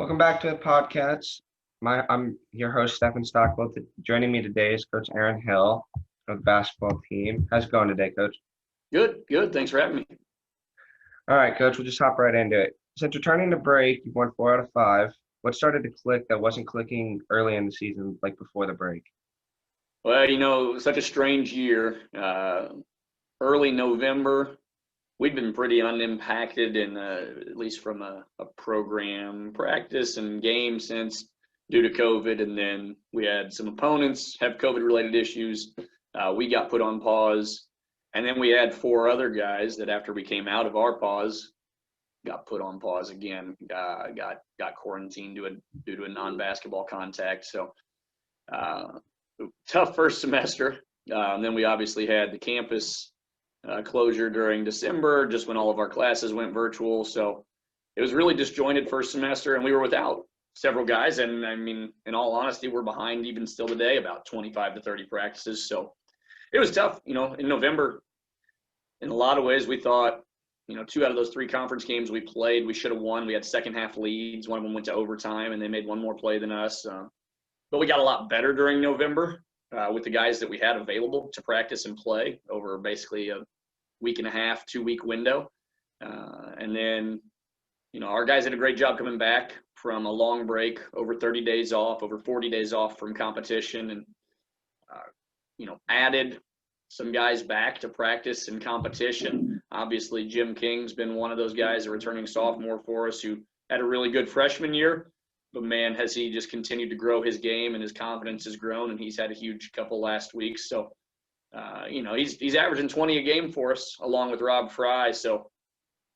Welcome back to the PodCats. I'm your host, Stephen Stockwell. Joining me today is Coach Aaron Hill of the basketball team. How's it going today, Coach? Good, good. Thanks for having me. All right, Coach, we'll just hop right into it. Since returning to break, you've won 4 out of 5. What started to click that wasn't clicking early in the season, like before the break? Well, such a strange year. Early November, we'd been pretty unimpacted at least from a program practice and game sense due to COVID. And then we had some opponents have COVID-related issues. We got put on pause. And then we had 4 other guys that after we came out of our pause, got put on pause again, got quarantined due to a non-basketball contact. So tough first semester. And then we obviously had the campus closure during December, just when all of our classes went virtual. So it was really disjointed first semester, and we were without several guys. And I mean, in all honesty, we're behind even still today, about 25 to 30 practices. So it was tough. In November, in a lot of ways, we thought, 2 out of those 3 conference games we played, we should have won. We had second half leads. One of them went to overtime, and they made one more play than us. But we got a lot better during November with the guys that we had available to practice and play over basically a week and a half, 2-week window. And then, our guys did a great job coming back from a long break, over 30 days off, over 40 days off from competition, and, added some guys back to practice and competition. Obviously, Jim King's been one of those guys, a returning sophomore for us, who had a really good freshman year. But man, has he just continued to grow his game, and his confidence has grown, and he's had a huge couple last weeks. So, he's averaging 20 a game for us, along with Rob Fry. So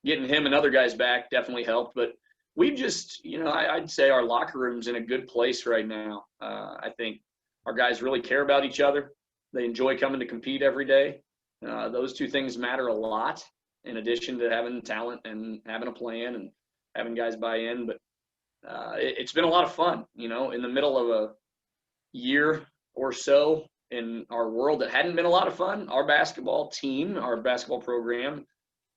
getting him and other guys back definitely helped. But we've just, I'd say our locker room's in a good place right now. I think our guys really care about each other. They enjoy coming to compete every day. Those 2 things matter a lot, in addition to having talent and having a plan and having guys buy in. But it's been a lot of fun, in the middle of a year or so in our world that hadn't been a lot of fun. Our basketball team, our basketball program,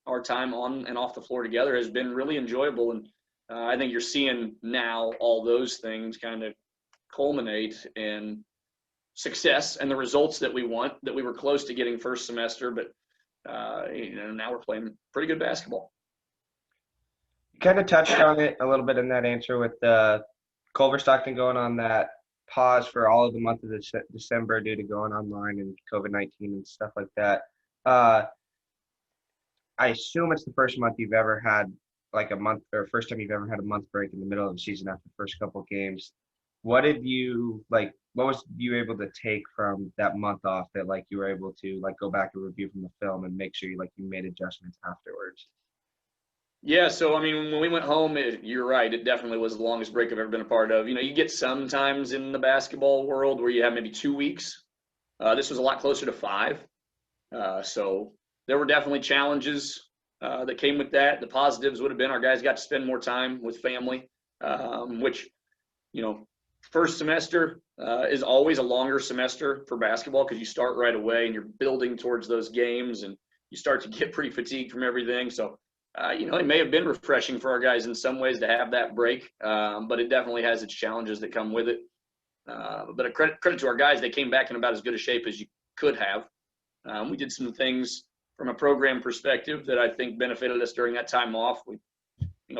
our time on and off the floor together has been really enjoyable. And I think you're seeing now all those things kind of culminate in success and the results that we want, that we were close to getting first semester. But, now we're playing pretty good basketball. You kind of touched on it a little bit in that answer with Culver Stockton going on that pause for all of the month of December due to going online and COVID-19 and stuff like that. I assume it's the first month you've ever had like a month, or first time you've ever had a month break in the middle of the season after the first couple of games. What was you able to take from that month off that you were able to go back and review from the film and make sure you made adjustments afterwards? Yeah, so I mean, when we went home, you're right. It definitely was the longest break I've ever been a part of. You get sometimes in the basketball world where you have maybe 2 weeks. This was a lot closer to 5. So there were definitely challenges that came with that. The positives would have been our guys got to spend more time with family, which, first semester is always a longer semester for basketball because you start right away and you're building towards those games and you start to get pretty fatigued from everything. So it may have been refreshing for our guys in some ways to have that break, but it definitely has its challenges that come with it. But a credit to our guys, they came back in about as good a shape as you could have. We did some things from a program perspective that I think benefited us during that time off. We,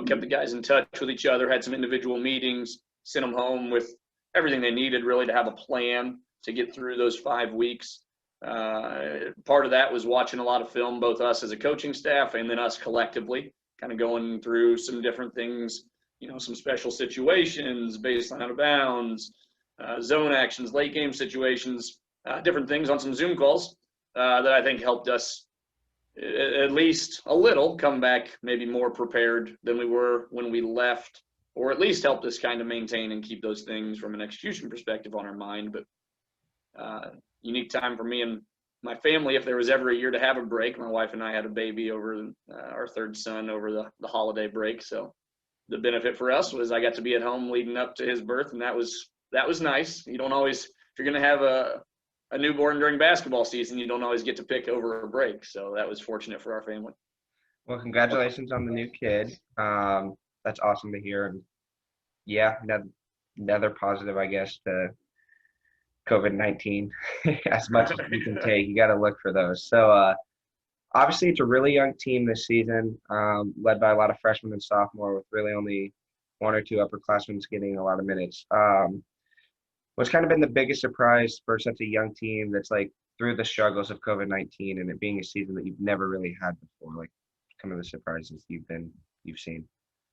kept the guys in touch with each other, had some individual meetings, sent them home with everything they needed really to have a plan to get through those 5 weeks. Part of that was watching a lot of film, both us as a coaching staff and then us collectively, kind of going through some different things, some special situations, baseline out of bounds, zone actions, late game situations, different things on some Zoom calls that I think helped us at least a little come back maybe more prepared than we were when we left, or at least helped us kind of maintain and keep those things from an execution perspective on our mind. But unique time for me and my family. If there was ever a year to have a break, my wife and I had a baby over our 3rd son over the holiday break. So the benefit for us was I got to be at home leading up to his birth, and that was nice. You don't always, if you're going to have a newborn during basketball season, you don't always get to pick over a break. So that was fortunate for our family. Well, congratulations on the new kid. That's awesome to hear. And yeah, another positive, I guess, to COVID-19. As much as you can take, you got to look for those. So obviously, it's a really young team this season, led by a lot of freshmen and sophomore, with really only one or two upperclassmen getting a lot of minutes. What's kind of been the biggest surprise for such a young team that's like through the struggles of COVID-19 and it being a season that you've never really had before? Like, some of the surprises you've seen.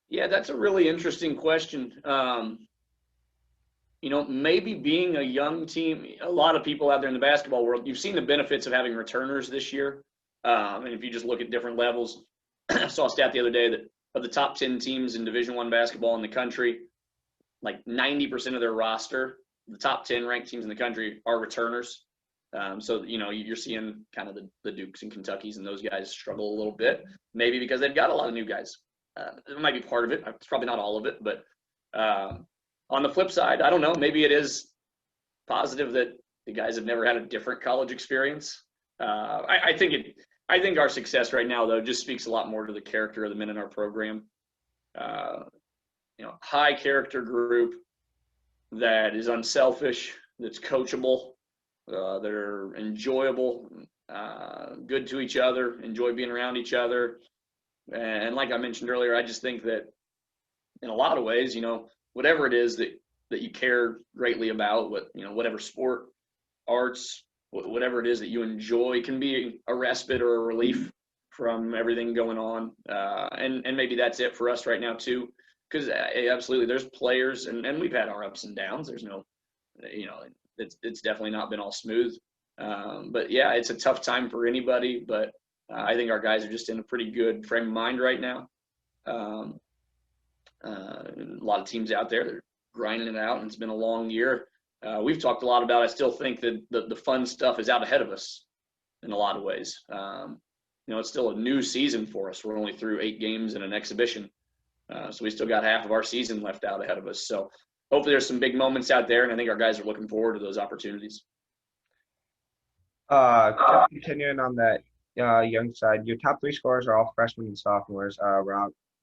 Yeah, that's a really interesting question. Maybe being a young team, a lot of people out there in the basketball world, you've seen the benefits of having returners this year. And if you just look at different levels, I saw a stat the other day that of the top 10 teams in Division I basketball in the country, like 90% of their roster, the top 10 ranked teams in the country are returners. So, you're seeing kind of the Dukes and Kentuckys and those guys struggle a little bit, maybe because they've got a lot of new guys. It might be part of it. It's probably not all of it, but on the flip side, I don't know. Maybe it is positive that the guys have never had a different college experience. I think our success right now, though, just speaks a lot more to the character of the men in our program. High character group that is unselfish, that's coachable, that are enjoyable, good to each other, enjoy being around each other. And like I mentioned earlier, I just think that in a lot of ways, whatever it is that you care greatly about, whatever sport, arts, whatever it is that you enjoy, can be a respite or a relief from everything going on. And maybe that's it for us right now too, because absolutely there's players and we've had our ups and downs. There's no, it's definitely not been all smooth. But yeah, it's a tough time for anybody, but I think our guys are just in a pretty good frame of mind right now. A lot of teams out there, they're grinding it out, and it's been a long year. We've talked a lot about, I still think that the fun stuff is out ahead of us in a lot of ways. It's still a new season for us. We're only through 8 games and an exhibition. So we still got half of our season left out ahead of us. So hopefully there's some big moments out there, and I think our guys are looking forward to those opportunities. Just continuing on that young side, your top 3 scorers are all freshmen and sophomores.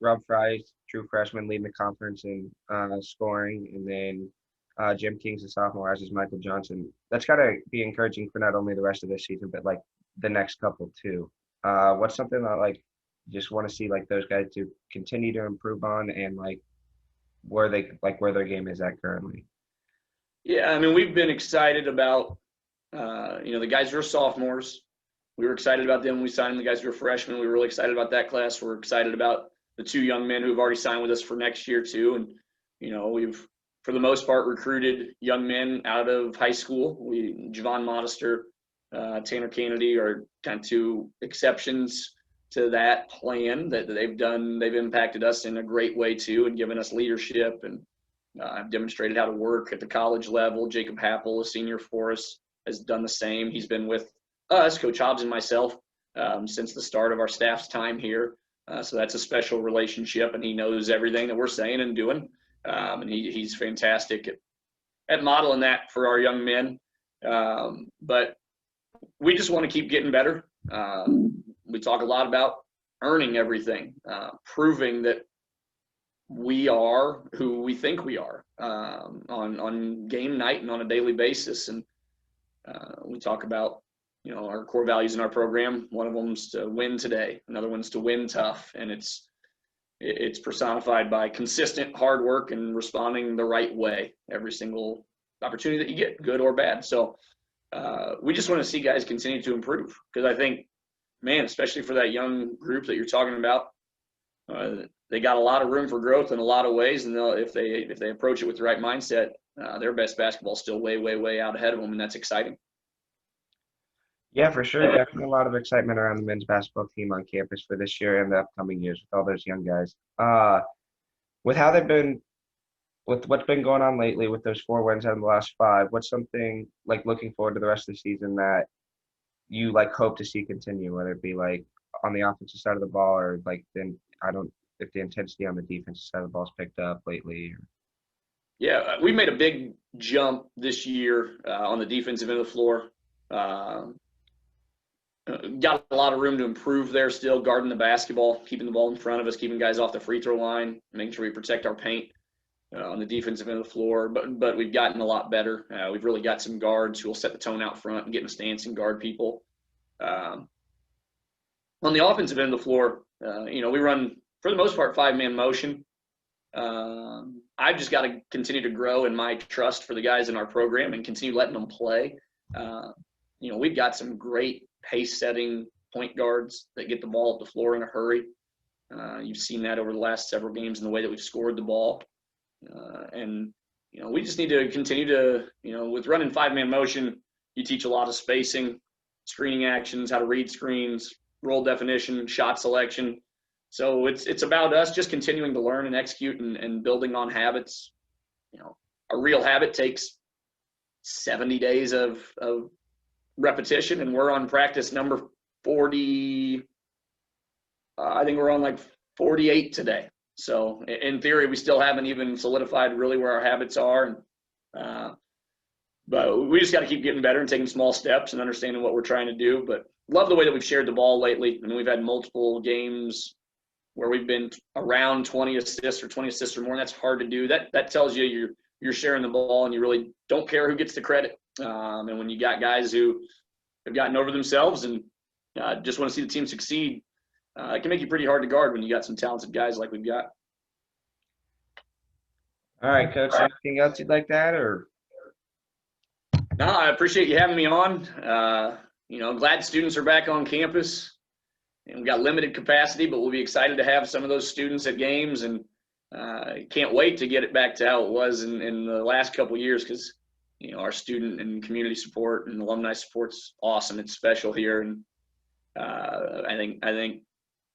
Rob Fry's true freshman leading the conference in scoring, and then Jim King's a sophomore, as is Michael Johnson. That's got to be encouraging for not only the rest of this season, but like the next couple too. What's something that like you just want to see like those guys to continue to improve on, and like where their game is at currently? Yeah, I mean, we've been excited about the guys who are sophomores. We were excited about them when we signed the guys who are freshmen. We were really excited about that class. We're excited about the 2 young men who've already signed with us for next year too. And we've for the most part recruited young men out of high school. Javon Modester, Tanner Kennedy are kind of 2 exceptions to that plan that they've done. They've impacted us in a great way too, and given us leadership, and I've demonstrated how to work at the college level. Jacob Happel, a senior for us, has done the same. He's been with us, Coach Hobbs and myself, since the start of our staff's time here. So that's a special relationship, and he knows everything that we're saying and doing. And he's fantastic at modeling that for our young men. But we just want to keep getting better. We talk a lot about earning everything, proving that we are who we think we are on game night and on a daily basis. And we talk about our core values in our program. One of them is to win today. Another one's to win tough. And it's personified by consistent hard work and responding the right way every single opportunity that you get, good or bad. So we just want to see guys continue to improve, because I think, man, especially for that young group that you're talking about, they got a lot of room for growth in a lot of ways. And if they approach it with the right mindset, their best basketball is still way, way, way out ahead of them. And that's exciting. Yeah, for sure. Definitely a lot of excitement around the men's basketball team on campus for this year and the upcoming years with all those young guys. With how they've been, with what's been going on lately with those 4 wins out of the last 5, what's something like looking forward to the rest of the season that you like hope to see continue, whether it be like on the offensive side of the ball, or like then if the intensity on the defensive side of the ball's picked up lately? Yeah, we made a big jump this year on the defensive end of the floor. Got a lot of room to improve there still, guarding the basketball, keeping the ball in front of us, keeping guys off the free throw line, making sure we protect our paint. on the defensive end of the floor, but we've gotten a lot better. We've really got some guards who will set the tone out front and get in the stance and guard people. On the offensive end of the floor, we run, for the most part, 5-man motion. I've just got to continue to grow in my trust for the guys in our program and continue letting them play. We've got some great pace-setting point guards that get the ball at the floor in a hurry. You've seen that over the last several games in the way that we've scored the ball. We just need to continue to, with running 5-man motion, you teach a lot of spacing, screening actions, how to read screens, role definition, shot selection. So it's about us just continuing to learn and execute and building on habits. A real habit takes 70 days of repetition, and we're on practice number 40. I think we're on like 48 today. So in theory, we still haven't even solidified really where our habits are. But we just got to keep getting better and taking small steps and understanding what we're trying to do. But love the way that we've shared the ball lately. I mean, we've had multiple games where we've been around 20 assists or more, and that's hard to do. That tells you you're sharing the ball and you really don't care who gets the credit. And when you got guys who have gotten over themselves and just want to see the team succeed, it can make you pretty hard to guard when you got some talented guys like we've got. All right, Coach. Anything else you'd like to add, or? No, I appreciate you having me on. Glad students are back on campus. And we've got limited capacity, but we'll be excited to have some of those students at games, and can't wait to get it back to how it was in the last couple of years, because our student and community support and alumni support's awesome. It's special here, and I think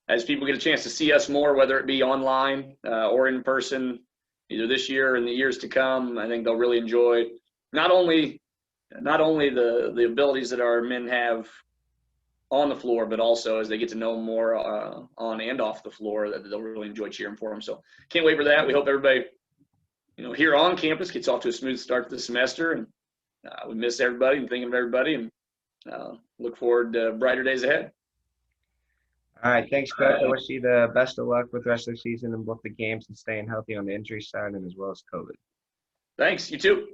as people get a chance to see us more, whether it be online or in person, either this year or in the years to come, I think they'll really enjoy not only the abilities that our men have on the floor, but also as they get to know more on and off the floor, that they'll really enjoy cheering for them. So can't wait for that. We hope everybody, here on campus gets off to a smooth start to the semester, and we miss everybody and thinking of everybody, and look forward to brighter days ahead. All right, thanks, Coach. I wish you the best of luck with the rest of the season in both the games and staying healthy on the injury side and as well as COVID. Thanks. You too.